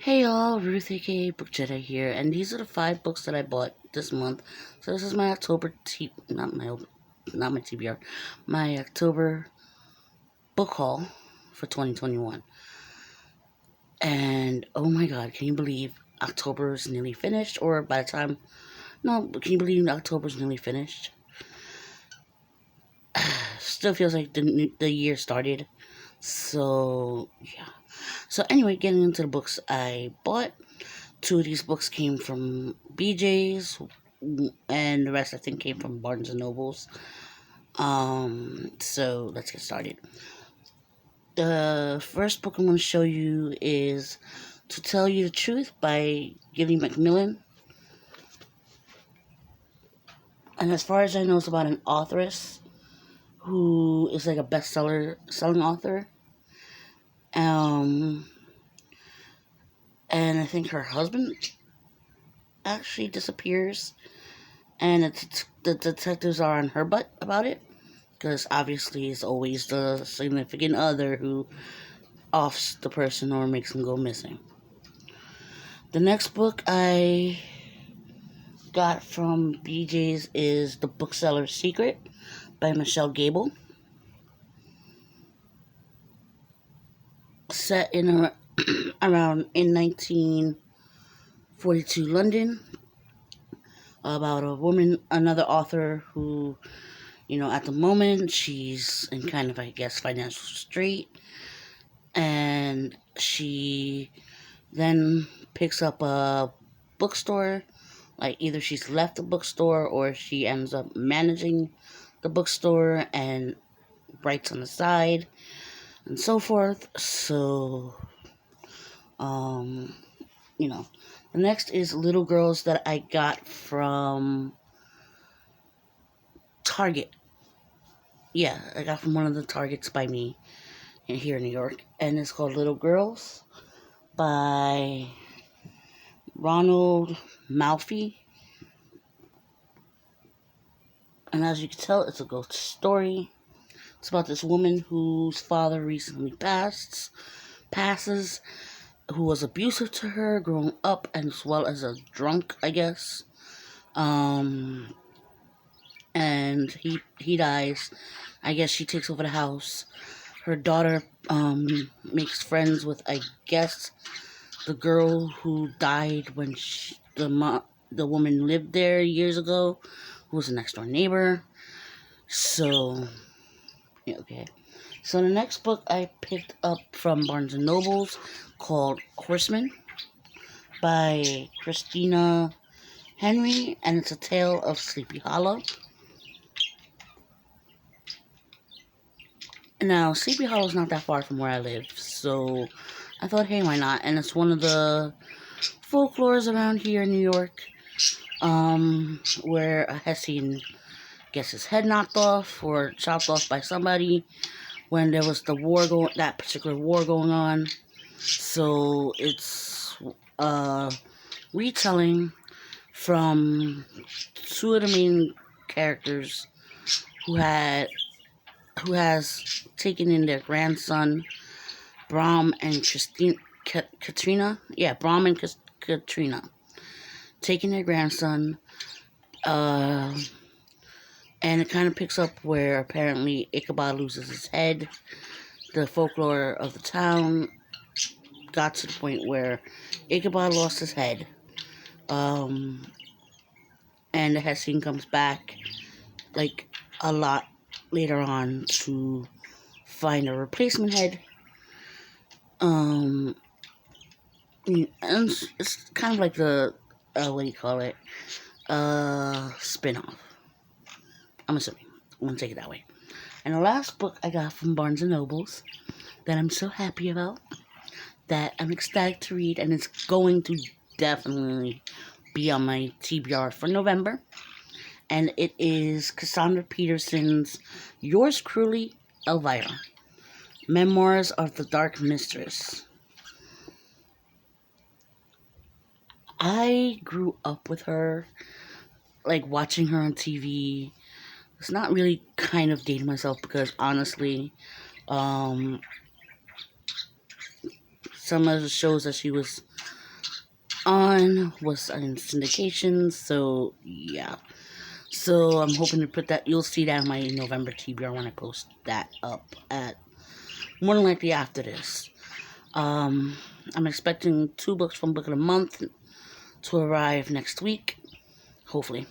Hey y'all, Ruth aka Book Jedi here, and these are the 5 books that I bought this month. So this is my not my TBR, my October book haul for 2021. And oh my god, can you believe October is nearly finished? Or by the time, no, can you believe October's nearly finished? Still feels like the year started. So yeah. So anyway, getting into the books I bought. 2 of these books came from BJ's, and the rest I think came from Barnes and Nobles. So let's get started. The first book I'm going to show you is To Tell You the Truth by Gilly Macmillan. And as far as I know, it's about an authoress who is like a selling author. And I think her husband actually disappears, and the detectives are on her butt about it, because obviously it's always the significant other who offs the person or makes them go missing. The next book I got from BJ's is The Bookseller's Secret by Michelle Gable. Set in around in 1942 London, about a woman, another author who, at the moment she's in kind of, I guess, financial strait, and she then picks up a bookstore. Like, either she's left the bookstore or she ends up managing the bookstore and writes on the side and so forth. So, the next is Little Girls that I got from Target. Yeah, I got from one of the Targets by me here in New York, and it's called Little Girls by Ronald Malfi. And as you can tell, it's a ghost story. It's about this woman whose father recently passes, who was abusive to her growing up, and as well as a drunk, I guess. And he dies. I guess she takes over the house. Her daughter makes friends with, I guess, the girl who died when the woman lived there years ago, who was a next door neighbor. So, yeah, okay. So the next book I picked up from Barnes and Nobles, called Horseman by Christina Henry, and it's a tale of Sleepy Hollow. Now, Sleepy Hollow is not that far from where I live, so I thought, hey, why not? And it's one of the folklores around here in New York, where a Hessian gets his head knocked off or chopped off by somebody when there was that particular war going on. So it's a retelling from 2 of the main characters who has taken in their grandson, Bram and Katrina. Yeah, Bram and Katrina. Taking their grandson, and it kind of picks up where apparently Ichabod loses his head. The folklore of the town got to the point where Ichabod lost his head. And the Hessian comes back, like, a lot later on to find a replacement head. And it's kind of like the, what do you call it? Spin-off. I'm assuming. I'm gonna take it that way. And the last book I got from Barnes and Nobles that I'm so happy about, that I'm ecstatic to read, and it's going to definitely be on my TBR for November. And it is Cassandra Peterson's Yours Truly, Elvira, Memoirs of the Dark Mistress. I grew up with her, like, watching her on TV. It's not really kind of dating myself, because honestly, some of the shows that she was on was in syndication, so yeah. So I'm hoping to put that. You'll see that in my November TBR when I post that up at more than likely after this. I'm expecting 2 books from Book of the Month to arrive next week, hopefully.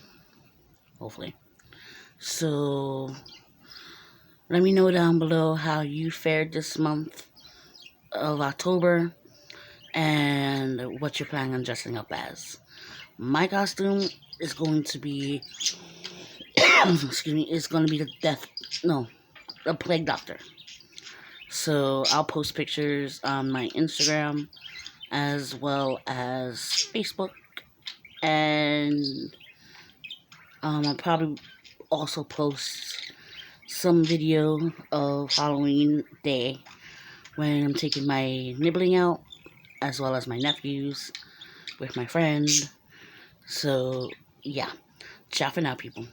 So let me know down below how you fared this month of October and what you're planning on dressing up as. My costume is going to be, excuse me, is going to be the Plague Doctor. So I'll post pictures on my Instagram as well as Facebook, and I'll probably also post some video of Halloween day when I'm taking my nibbling out, as well as my nephews with my friend. So yeah, ciao for now, people.